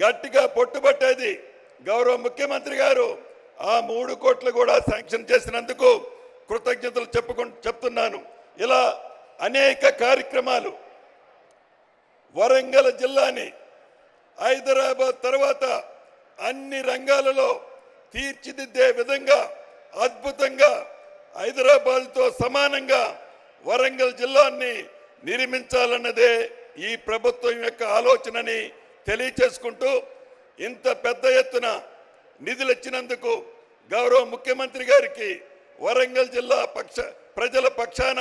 గట్టిగా పట్టుబట్టేది గౌరవ ముఖ్యమంత్రి గారు ఆ 3 కోట్లు కూడా శాంక్షన్ చేసినందుకు కృతజ్ఞతలు చెప్తున్నాను. ఇలా అనేక కార్యక్రమాలు వరంగల్ జిల్లాని హైదరాబాద్ తర్వాత అన్ని రంగాలలో తీర్చిదిద్దే విధంగా అద్భుతంగా హైదరాబాద్తో సమానంగా వరంగల్ జిల్లాని నిర్మించాలన్నదే ఈ ప్రభుత్వం యొక్క ఆలోచనని తెలియచేసుకుంటూ ఇంత పెద్ద ఎత్తున నిధులు ఇచ్చినందుకు గౌరవ ముఖ్యమంత్రి గారికి వరంగల్ జిల్లా ప్రజల పక్షాన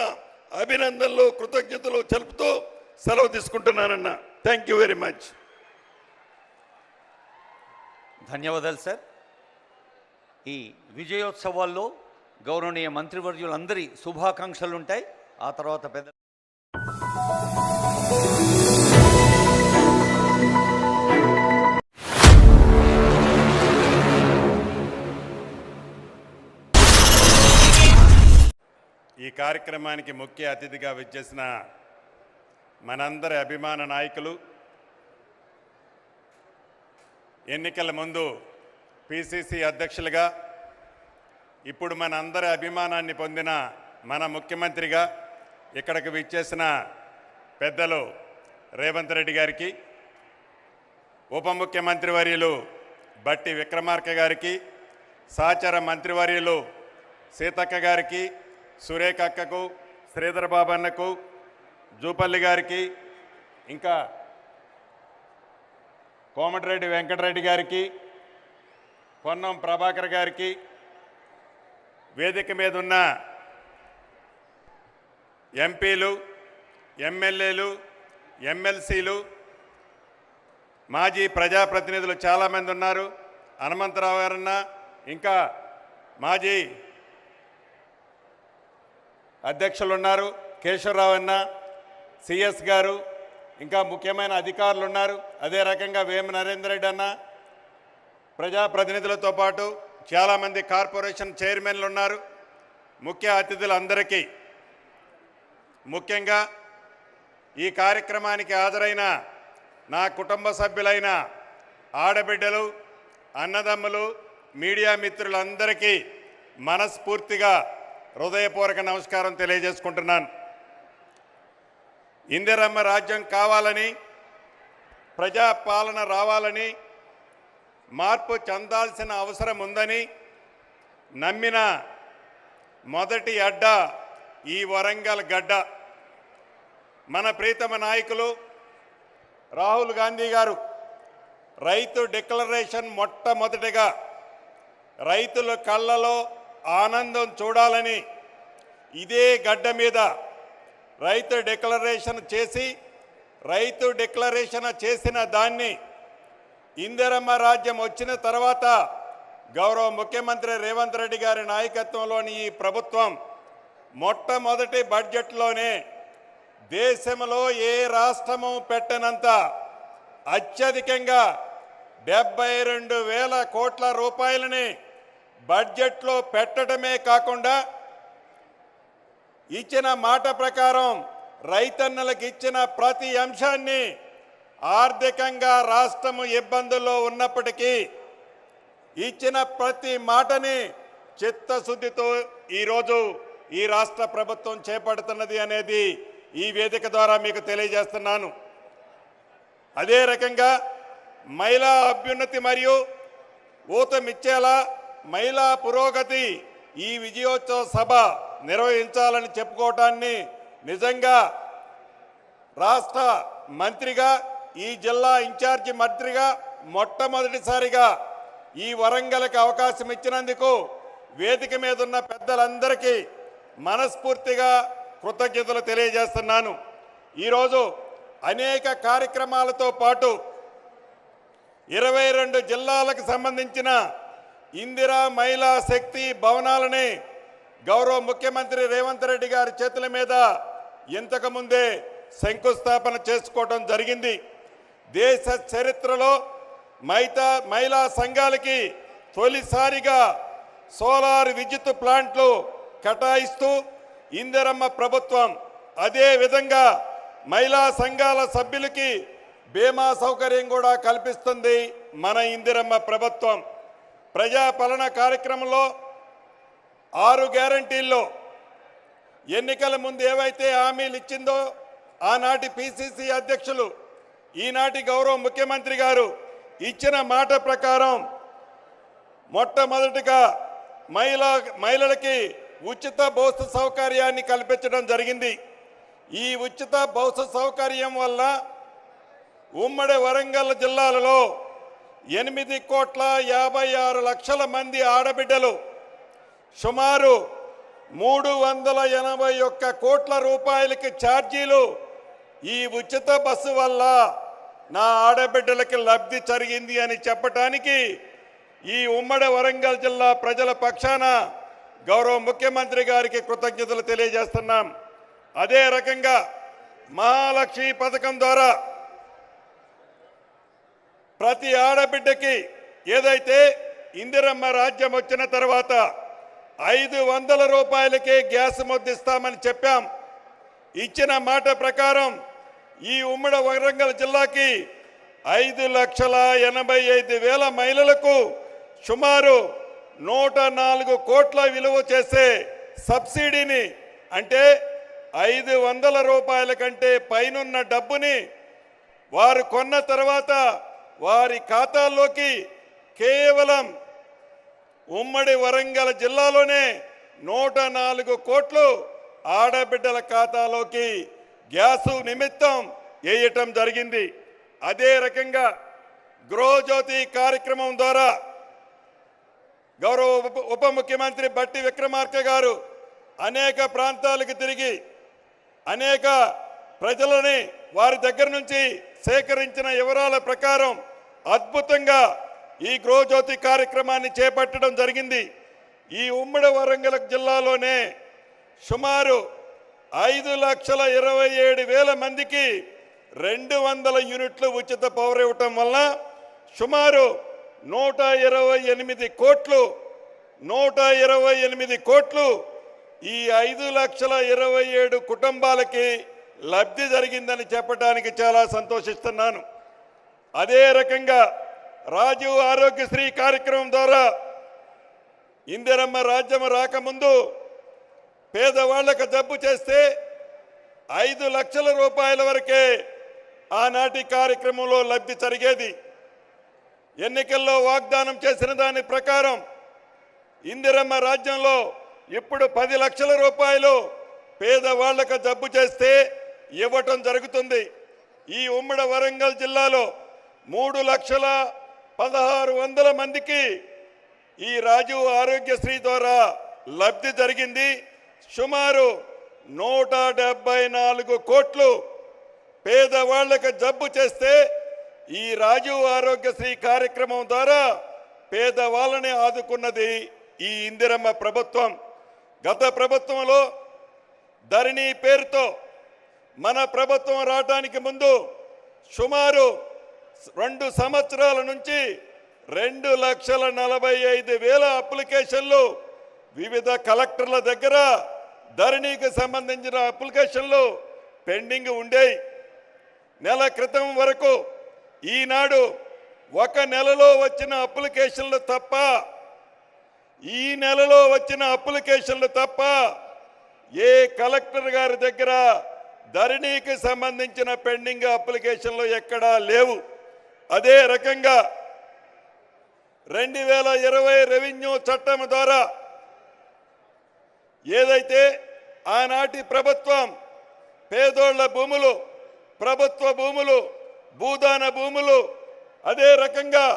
అభినందనలు కృతజ్ఞతలు తెలుపుతూ సెలవు తీసుకుంటున్నానన్న. Thank you very much. ధన్యవాదాలు సార్. ఈ విజయోత్సవాల్లో గౌరవనీయ మంత్రివర్యులందరి శుభాకాంక్షలు ఉంటాయి. ఆ తర్వాత పెద్ద ఈ కార్యక్రమానికి ముఖ్య అతిథిగా విచ్చేసిన మనందరి అభిమాన నాయకులు, ఎన్నికల ముందు పిసిసి అధ్యక్షులుగా, ఇప్పుడు మన అందరి అభిమానాన్ని పొందిన మన ముఖ్యమంత్రిగా ఇక్కడికి విచ్చేసిన పెద్దలు రేవంత్ రెడ్డి గారికి, ఉప ముఖ్యమంత్రి వర్యులు బట్టి విక్రమార్క గారికి, సహచర మంత్రివర్యులు సీతక్క గారికి, సురేఖ అక్కకు, శ్రీధర్ బాబు అన్నకు, జూపల్లి గారికి, ఇంకా కోమటిరెడ్డి వెంకటరెడ్డి గారికి, పొన్నం ప్రభాకర్ గారికి, వేదిక మీద ఉన్న ఎంపీలు, ఎమ్మెల్యేలు, ఎమ్మెల్సీలు, మాజీ ప్రజాప్రతినిధులు చాలామంది ఉన్నారు. హనుమంతరావు గారన్న, ఇంకా మాజీ అధ్యక్షులు ఉన్నారు, కేశవరావు అన్న, సిఎస్ గారు, ఇంకా ముఖ్యమైన అధికారులు ఉన్నారు. అదే రకంగా వేమ నరేందర్ రెడ్డి అన్న, ప్రజాప్రతినిధులతో పాటు చాలామంది కార్పొరేషన్ చైర్మన్లు ఉన్నారు. ముఖ్య అతిథులందరికీ, ముఖ్యంగా ఈ కార్యక్రమానికి హాజరైన నా కుటుంబ సభ్యులైన ఆడబిడ్డలు, అన్నదమ్ములు, మీడియా మిత్రులందరికీ మనస్ఫూర్తిగా హృదయపూర్వక నమస్కారం తెలియజేసుకుంటున్నాను. ఇందిరమ్మ రాజ్యం కావాలని, ప్రజాపాలన రావాలని, మార్పు చెందాల్సిన అవసరం ఉందని నమ్మిన మొదటి అడ్డ ఈ వరంగల్ గడ్డ. మన ప్రీతమ నాయకులు రాహుల్ గాంధీ గారు రైతు డిక్లరేషన్ మొట్టమొదటిగా రైతుల కళ్ళలో ఆనందం చూడాలని ఇదే గడ్డ మీద రైతు డిక్లరేషన్ చేసి, రైతు డిక్లరేషన్ చేసిన దాన్ని ఇందిరమ్మ రాజ్యం వచ్చిన తర్వాత గౌరవ ముఖ్యమంత్రి రేవంత్ రెడ్డి గారి నాయకత్వంలోని ఈ ప్రభుత్వం మొట్టమొదటి బడ్జెట్లోనే దేశంలో ఏ రాష్ట్రము పెట్టనంత అత్యధికంగా 72,000 కోట్ల రూపాయలని బడ్జెట్లో పెట్టడమే కాకుండా ఇచ్చిన మాట ప్రకారం రైతన్నలకు ఇచ్చిన ప్రతి అంశాన్ని ఆర్థికంగా రాష్ట్రము ఇబ్బందుల్లో ఉన్నప్పటికీ ఇచ్చిన ప్రతి మాటని చిత్తశుద్ధితో ఈరోజు ఈ రాష్ట్ర ప్రభుత్వం చేపడుతున్నది అనేది ఈ వేదిక ద్వారా మీకు తెలియజేస్తున్నాను. అదే రకంగా మహిళా అభ్యున్నతి మరియు ఊతమిచ్చేలా మహిళా పురోగతి ఈ విజయోత్సవ సభ నిర్వహించాలని చెప్పుకోవటాన్ని నిజంగా రాష్ట్ర మంత్రిగా, ఈ జిల్లా ఇన్ఛార్జి మంత్రిగా మొట్టమొదటిసారిగా ఈ వరంగల్కి అవకాశం ఇచ్చినందుకు వేదిక మీద ఉన్న పెద్దలందరికీ మనస్ఫూర్తిగా కృతజ్ఞతలు తెలియజేస్తున్నాను. ఈరోజు అనేక కార్యక్రమాలతో పాటు 22 జిల్లాలకు సంబంధించిన ఇందిరా మహిళా శక్తి భవనాలని గౌరవ ముఖ్యమంత్రి రేవంత్ రెడ్డి గారి చేతుల మీద ఇంతకుముందే శంకుస్థాపన చేసుకోవడం జరిగింది. దేశ చరిత్రలో మహిళా సంఘాలకి తొలిసారిగా సోలార్ విద్యుత్ ప్లాంట్లు కేటాయిస్తూ ఇందిరమ్మ ప్రభుత్వం, అదే విధంగా మహిళా సంఘాల సభ్యులకి బీమా సౌకర్యం కూడా కల్పిస్తుంది మన ఇందిరమ్మ ప్రభుత్వం. ప్రజాపాలన కార్యక్రమంలో 6 గ్యారంటీల్లో ఎన్నికల ముందు ఏవైతే హామీలు ఇచ్చిందో ఆనాటి పిసిసి అధ్యక్షులు ఈనాటి గౌరవ ముఖ్యమంత్రి గారు ఇచ్చిన మాట ప్రకారం మొట్టమొదటిగా మహిళలకి ఉచిత బస్సు సౌకర్యాన్ని కల్పించడం జరిగింది. ఈ ఉచిత బస్సు సౌకర్యం వల్ల ఉమ్మడి వరంగల్ జిల్లాలలో 8,56,00,000 మంది ఆడబిడ్డలు సుమారు 381 కోట్ల రూపాయలకి ఛార్జీలు ఈ ఉచిత బస్సు వల్ల నా ఆడబిడ్డలకి లబ్ధి జరిగింది అని చెప్పటానికి ఈ ఉమ్మడి వరంగల్ జిల్లా ప్రజల పక్షాన గౌరవ ముఖ్యమంత్రి గారికి కృతజ్ఞతలు తెలియజేస్తున్నాం. అదే రకంగా మహాలక్ష్మి పథకం ద్వారా ప్రతి ఆడబిడ్డకి ఏదైతే ఇందిరమ్మ రాజ్యం వచ్చిన తర్వాత 500 రూపాయలకే గ్యాస్ ముద్దిస్తామని చెప్పాం. ఇచ్చిన మాట ప్రకారం ఈ ఉమ్మడి వరంగల్ జిల్లాకి 5,85,000 మహిళలకు సుమారు 104 కోట్ల విలువ చేసే సబ్సిడీని, అంటే 500 రూపాయల కంటే పైనున్న డబ్బుని వారు కొన్న తర్వాత వారి ఖాతాల్లోకి కేవలం ఉమ్మడి వరంగల్ జిల్లాలోనే 104 కోట్లు ఆడబిడ్డల ఖాతాలోకి గ్యాసు నిమిత్తం వేయటం జరిగింది. అదే రకంగా గృహజ్యోతి కార్యక్రమం ద్వారా గౌరవ ఉప ముఖ్యమంత్రి బట్టి విక్రమార్క గారు అనేక ప్రాంతాలకు తిరిగి అనేక ప్రజలని వారి దగ్గర నుంచి సేకరించిన వివరాల ప్రకారం అద్భుతంగా ఈ గృహజ్యోతి కార్యక్రమాన్ని చేపట్టడం జరిగింది. ఈ ఉమ్మడి వరంగల్ జిల్లాలోనే సుమారు 5,27,000 మందికి 200 యూనిట్లు ఉచిత పవర్ ఇవ్వటం వల్ల సుమారు 128 కోట్లు ఈ 5,27,000 కుటుంబాలకి లబ్ధి జరిగిందని చెప్పడానికి చాలా సంతోషిస్తున్నాను. అదే రకంగా రాజీవ్ ఆరోగ్యశ్రీ కార్యక్రమం ద్వారా ఇందిరమ్మ రాజ్యం రాకముందు పేదవాళ్లకు జబ్బు చేస్తే 5 లక్షల రూపాయల వరకే ఆనాటి కార్యక్రమంలో లబ్ధి జరిగేది. ఎన్నికల్లో వాగ్దానం చేసిన దాని ప్రకారం ఇందిరమ్మ రాజ్యంలో ఇప్పుడు 10 లక్షల రూపాయలు పేదవాళ్లకు జబ్బు చేస్తే ఇవ్వటం జరుగుతుంది. ఈ ఉమ్మడి వరంగల్ జిల్లాలో 3,16,100 మందికి ఈ రాజీవ్ ఆరోగ్యశ్రీ ద్వారా లబ్ధి జరిగింది. సుమారు 174 కోట్లు పేదవాళ్లకు జబ్బు చేస్తే ఈ రాజీవ్ ఆరోగ్యశ్రీ కార్యక్రమం ద్వారా పేదవాళ్ళని ఆదుకున్నది ఈ ఇందిరమ్మ ప్రభుత్వం. గత ప్రభుత్వంలో ధరణి పేరుతో మన ప్రభుత్వం రావడానికి ముందు సుమారు 2 సంవత్సరాల నుంచి 2,45,000 అప్లికేషన్లు వివిధ కలెక్టర్ల దగ్గర ధరణికి సంబంధించిన అప్లికేషన్లు పెండింగ్ ఉండేవి. నెల క్రితం వరకు ఈనాడు 1 నెలలో వచ్చిన అప్లికేషన్లు తప్ప ఈ నెలలో వచ్చిన అప్లికేషన్లు తప్ప ఏ కలెక్టర్ గారి దగ్గర ధరణికి సంబంధించిన పెండింగ్ అప్లికేషన్లు ఎక్కడా లేవు. అదే రకంగా 2020 రెవెన్యూ చట్టం ద్వారా ఏదైతే ఆనాటి ప్రభుత్వం పేదోళ్ల భూములు, ప్రభుత్వ భూములు, భూదాన భూములు, అదే రకంగా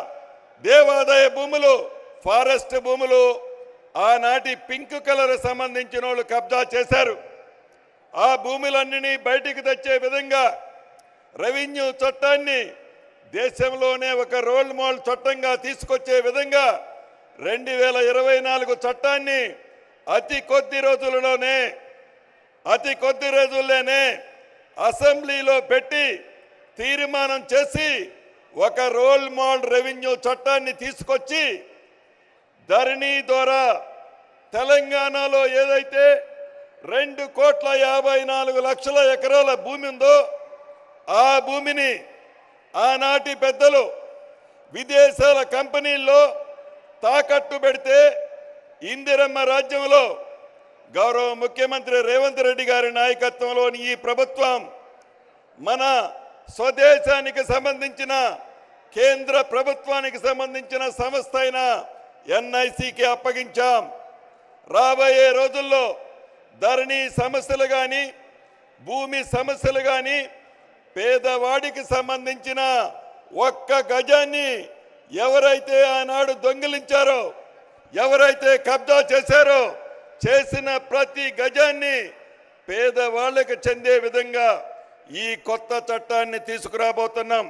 దేవాదాయ భూములు, ఫారెస్ట్ భూములు ఆనాటి పింక్ కలర్ సంబంధించిన వాళ్ళు కబ్జా చేశారు. ఆ భూములన్నీ బయటికి తెచ్చే విధంగా రెవెన్యూ చట్టాన్ని దేశంలోనే ఒక రోల్ మోడల్ చట్టంగా తీసుకొచ్చే విధంగా 2024 చట్టాన్ని అతి కొద్ది రోజుల్లోనే అసెంబ్లీలో పెట్టి తీర్మానం చేసి ఒక రోల్ మోడల్ రెవెన్యూ చట్టాన్ని తీసుకొచ్చి ధరణి ద్వారా తెలంగాణలో ఏదైతే 2,54,00,000 ఎకరాల భూమి ఉందో ఆ భూమిని ఆనాటి పెద్దలు విదేశాల కంపెనీల్లో తాకట్టు పెడితే ఇందిరమ్మ రాజ్యంలో గౌరవ ముఖ్యమంత్రి రేవంత్ రెడ్డి గారి నాయకత్వంలోని ఈ ప్రభుత్వం మన స్వదేశానికి సంబంధించిన కేంద్ర ప్రభుత్వానికి సంబంధించిన సంస్థ అయిన ఎన్ఐసికి అప్పగించాం. రాబోయే రోజుల్లో ధరణి సమస్యలు కానీ భూమి సమస్యలు కానీ పేదవాడికి సంబంధించిన ఒక్క గజాన్ని ఎవరైతే ఆనాడు దొంగిలించారో, ఎవరైతే కబ్జా చేశారో, చేసిన ప్రతి గజాన్ని పేదవాళ్ళకి చెందే విధంగా ఈ కొత్త చట్టాన్ని తీసుకురాబోతున్నాం.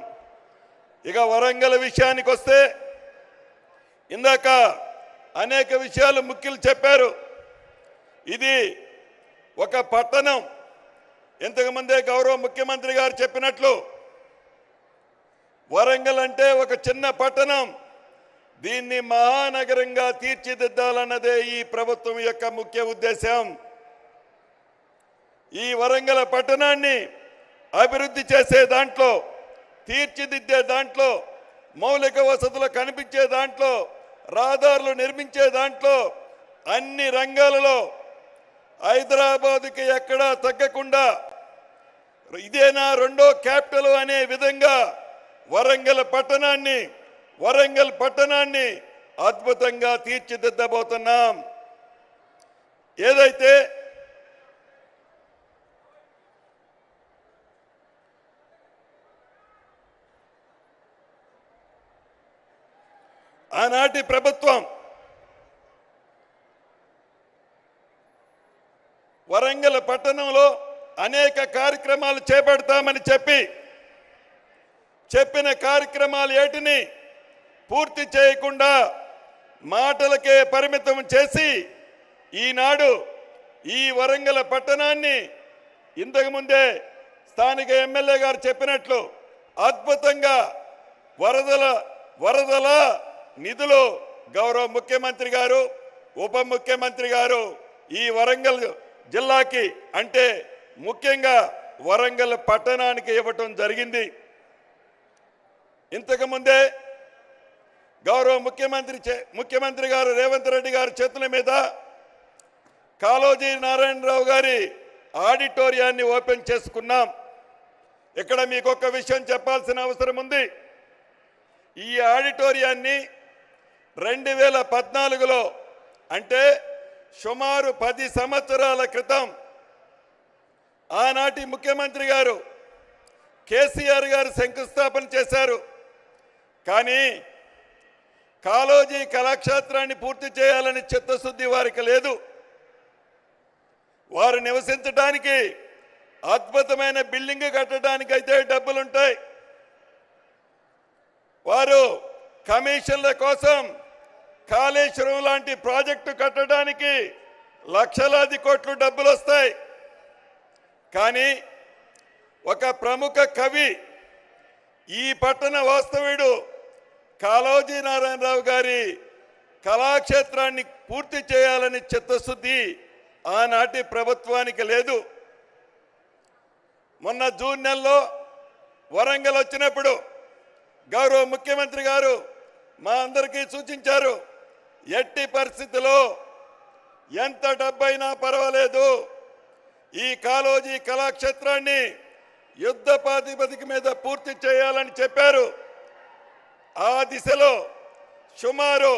ఇక వరంగల్ విషయానికి వస్తే ఇందాక అనేక విషయాలు ముఖ్యులు చెప్పారు. ఇది ఒక పట్టణం. ఇంతకుముందే గౌరవ ముఖ్యమంత్రి గారు చెప్పినట్లు వరంగల్ అంటే ఒక చిన్న పట్టణం. దీన్ని మహానగరంగా తీర్చిదిద్దాలన్నదే ఈ ప్రభుత్వం యొక్క ముఖ్య ఉద్దేశం. ఈ వరంగల్ పట్టణాన్ని అభివృద్ధి చేసే దాంట్లో, తీర్చిదిద్దే దాంట్లో, మౌలిక వసతులు కనిపించే దాంట్లో, రహదారులు నిర్మించే దాంట్లో, అన్ని రంగాలలో హైదరాబాద్కి ఎక్కడా తగ్గకుండా ఇదేనా రెండో క్యాపిటల్ అనే విధంగా వరంగల్ పట్టణాన్ని అద్భుతంగా తీర్చిదిద్దబోతున్నాం. ఏదైతే ఆనాటి ప్రభుత్వం వరంగల్ పట్టణంలో అనేక కార్యక్రమాలు చేపడతామని చెప్పిన కార్యక్రమాలు ఏటిని పూర్తి చేయకుండా మాటలకే పరిమితం చేసి ఈనాడు ఈ వరంగల్ పట్టణాన్ని ఇంతకుముందే స్థానిక ఎమ్మెల్యే గారు చెప్పినట్లు అద్భుతంగా వరదల నిధులు గౌరవ ముఖ్యమంత్రి గారు, ఉప ముఖ్యమంత్రి గారు ఈ వరంగల్ జిల్లాకి అంటే ముఖ్యంగా వరంగల్ పట్టణానికి ఇవ్వటం జరిగింది. ఇంతకుముందే గౌరవ ముఖ్యమంత్రి గారు రేవంత్ రెడ్డి గారి చేతుల మీద కాళోజీ నారాయణరావు గారి ఆడిటోరియాన్ని ఓపెన్ చేసుకున్నాం. ఇక్కడ మీకు ఒక విషయం చెప్పాల్సిన అవసరం ఉంది. ఈ ఆడిటోరియాన్ని 2014లో అంటే సుమారు 10 సంవత్సరాల క్రితం ఆనాటి ముఖ్యమంత్రి గారు కేసీఆర్ గారు శంకుస్థాపన చేశారు. కానీ కాళోజీ కళాక్షేత్రాన్ని పూర్తి చేయాలని చిత్తశుద్ధి వారికి లేదు. వారు నివసించడానికి అద్భుతమైన బిల్డింగ్ కట్టడానికి అయితే డబ్బులుంటాయి. వారు కమిషన్ల కోసం కాళేశ్వరం లాంటి ప్రాజెక్టు కట్టడానికి లక్షలాది కోట్లు డబ్బులు వస్తాయి. కానీ ఒక ప్రముఖ కవి, ఈ పట్టణ వాస్తవ్యుడు కాళోజీ నారాయణరావు గారి కళాక్షేత్రాన్ని పూర్తి చేయాలని చిత్తశుద్ధి ఆనాటి ప్రభుత్వానికి లేదు. మొన్న జూన్ నెలలో వరంగల్ వచ్చినప్పుడు గౌరవ ముఖ్యమంత్రి గారు మా అందరికీ సూచించారు, ఎట్టి పరిస్థితిలో ఎంత డబ్బైనా పర్వాలేదు ఈ కాళోజీ కళాక్షేత్రాన్ని యుద్ధ ప్రాతిపదిక మీద పూర్తి చేయాలని చెప్పారు. ఆ దిశలో సుమారు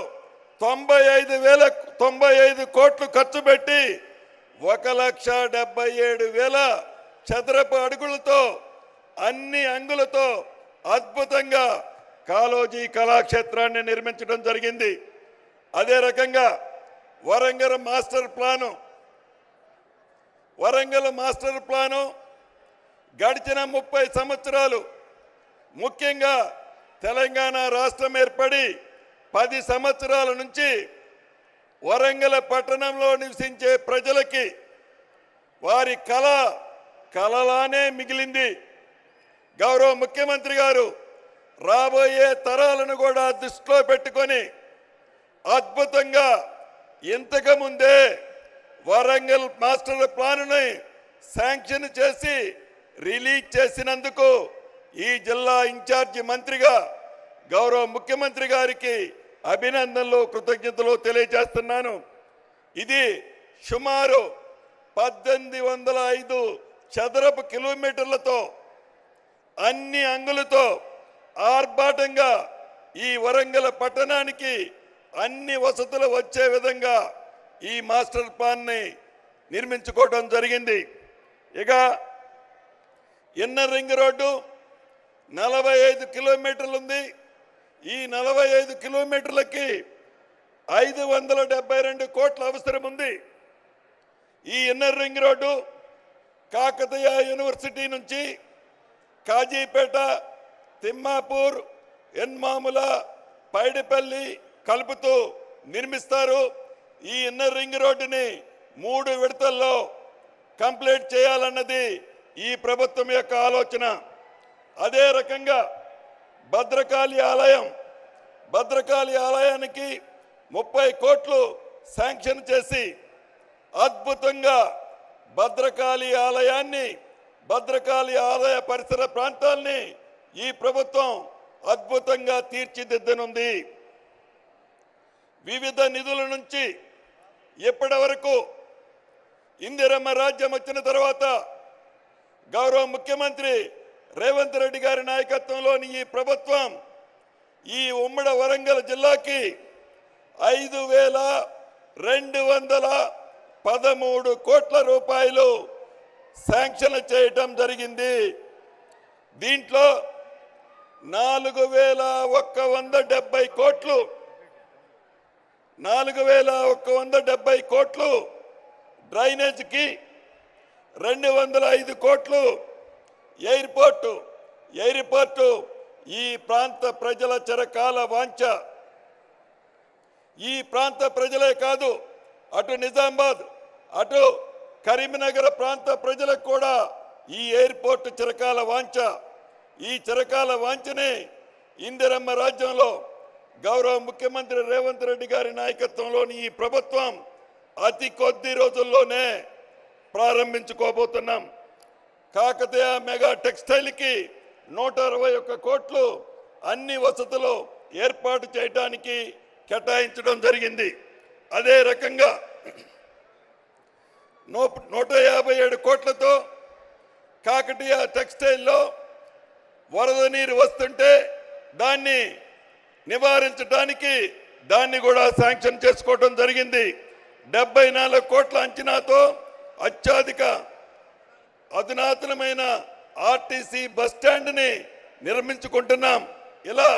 95 కోట్లు ఖర్చు పెట్టి 1,77,000 చదరపు అడుగులతో అన్ని అంగులతో అద్భుతంగా కాళోజీ కళాక్షేత్రాన్ని నిర్మించడం జరిగింది. అదే రకంగా వరంగల్ మాస్టర్ ప్లాను గడిచిన 30 సంవత్సరాలు, ముఖ్యంగా తెలంగాణ రాష్ట్రం ఏర్పడి 10 సంవత్సరాల నుంచి వరంగల్ పట్టణంలో నివసించే ప్రజలకి వారి కలలానే మిగిలింది. గౌరవ ముఖ్యమంత్రి గారు రాబోయే తరాలను కూడా దృష్టిలో పెట్టుకొని అద్భుతంగా ఇంతకుముందే వరంగల్ మాస్టర్ ప్లానుని శాంక్షన్ చేసి రిలీజ్ చేసినందుకు ఈ జిల్లా ఇన్ఛార్జి మంత్రిగా గౌరవ ముఖ్యమంత్రి గారికి అభినందనలు కృతజ్ఞతలు తెలియజేస్తున్నాను. ఇది సుమారు 1805 చదరపు కిలోమీటర్లతో అన్ని అంగులతో ఆర్భాటంగా ఈ వరంగల్ పట్టణానికి అన్ని వసతులు వచ్చే విధంగా ఈ మాస్టర్ ప్లాన్ని నిర్మించుకోవడం జరిగింది. ఇక ఇన్నర్ రింగ్ రోడ్డు 45 కిలోమీటర్లు ఉంది. ఈ 45 కిలోమీటర్లకి 572 కోట్ల అవసరం ఉంది. ఈ inner ring road Kakatiya university నుంచి కాజీపేట, తిమ్మాపూర్, ఎన్మాముల, పైడిపల్లి కలుపుతూ నిర్మిస్తారు. ఈ ఇన్నర్ రింగ్ రోడ్డుని 3 విడతల్లో కంప్లీట్ చేయాలన్నది ఈ ప్రభుత్వం యొక్క ఆలోచన. అదే రకంగా భద్రకాళి ఆలయానికి 30 కోట్లు శాంక్షన్ చేసి అద్భుతంగా భద్రకాళి ఆలయ పరిసర ప్రాంతాల్ని ఈ ప్రభుత్వం అద్భుతంగా తీర్చిదిద్దనుంది. వివిధ నిధుల నుంచి ఇప్పటి వరకు ఇందిరమ్మ రాజ్యం వచ్చిన తర్వాత గౌరవ ముఖ్యమంత్రి రేవంత్ రెడ్డి గారి నాయకత్వంలోని ఈ ప్రభుత్వం ఈ ఉమ్మడి వరంగల్ జిల్లాకి 5,213 కోట్ల రూపాయలు శాంక్షన్ చేయటం జరిగింది. దీంట్లో 4,170 కోట్లు డ్రైనేజ్కి, 205 కోట్లు ఎయిర్పోర్టు ఈ ప్రాంత ప్రజల చిరకాల వాంఛ. ఈ ప్రాంత ప్రజలే కాదు, అటు నిజామాబాద్, అటు కరీంనగర్ ప్రాంత ప్రజలకు కూడా ఈ ఎయిర్పోర్టు చిరకాల వాంఛ. ఈ చిరకాల వాంఛని ఇందిరమ్మ రాజ్యంలో గౌరవ ముఖ్యమంత్రి రేవంత్ రెడ్డి గారి నాయకత్వంలోని ఈ ప్రభుత్వం అతి కొద్ది రోజుల్లోనే ప్రారంభించుకోబోతున్నాం. కాకతీయ మెగా టెక్స్టైల్కి 161 కోట్లు అన్ని వసతులు ఏర్పాటు చేయడానికి కేటాయించడం జరిగింది. అదే రకంగా 157 కోట్లతో కాకతీయ టెక్స్టైల్లో వరద నీరు వస్తుంటే దాన్ని నివారించడానికి దాన్ని కూడా శాంక్షన్ చేసుకోవడం జరిగింది. 74 కోట్ల అంచనాతో అధునాతనమైన ఆర్టీసీ బస్ స్టాండ్ని నిర్మించుకుంటున్నాం. ఇలా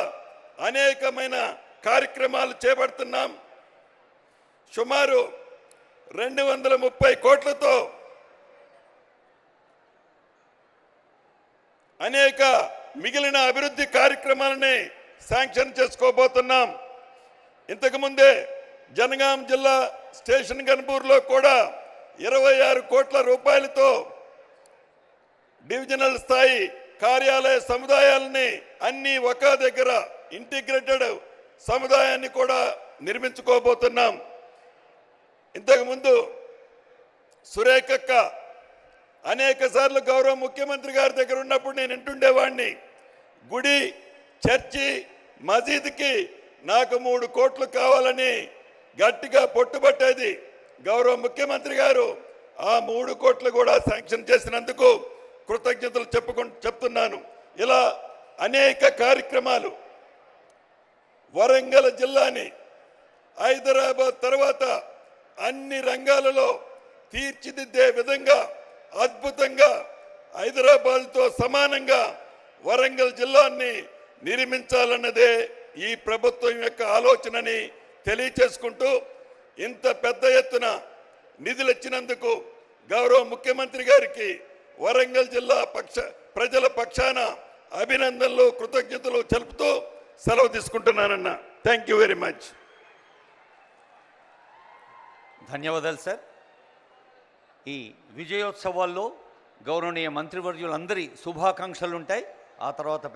అనేకమైన కార్యక్రమాలు చేపడుతున్నాం. సుమారు 230 కోట్లతో అనేక మిగిలిన అభివృద్ధి కార్యక్రమాలని శాంక్షన్ చేసుకోబోతున్నాం. ఇంతకుముందే జనగాం జిల్లా స్టేషన్ గన్పూర్లో కూడా 26 కోట్ల రూపాయలతో డివిజనల్ స్థాయి కార్యాలయ సముదాయాలని అన్ని ఒక దగ్గర ఇంటిగ్రేటెడ్ సముదాయాన్ని కూడా నిర్మించుకోబోతున్నాం. ఇంతకుముందు సురేఖక్క అనేక సార్లు గౌరవ ముఖ్యమంత్రి గారి దగ్గర ఉన్నప్పుడు నేను వింటుండేవాడిని, గుడి, చర్చి, మసీదుకి నాకు 3 కోట్లు కావాలని గట్టిగా పట్టుబట్టేది. గౌరవ ముఖ్యమంత్రి గారు ఆ 3 కోట్లు కూడా శాంక్షన్ చేసినందుకు కృతజ్ఞతలు చెప్తున్నాను. ఇలా అనేక కార్యక్రమాలు వరంగల్ జిల్లాని హైదరాబాద్ తర్వాత అన్ని రంగాలలో తీర్చిదిద్దే విధంగా అద్భుతంగా హైదరాబాద్తో సమానంగా వరంగల్ జిల్లాని నిర్మించాలన్నదే ఈ ప్రభుత్వం యొక్క ఆలోచనని తెలియచేసుకుంటూ, ఇంత పెద్ద ఎత్తున నిధులు ఇచ్చినందుకు గౌరవ ముఖ్యమంత్రి గారికి వరంగల్ జిల్లా ప్రజల పక్షాన అభినందనలు కృతజ్ఞతలు తెలుపుతూ సెలవు తీసుకుంటున్నానన్న. Thank you very much. ధన్యవాదాలు సార్. ఈ విజయోత్సవాల్లో గౌరవనీయ మంత్రివర్యులందరి శుభాకాంక్షలు ఉంటాయి. ఆ తర్వాత పెద్ద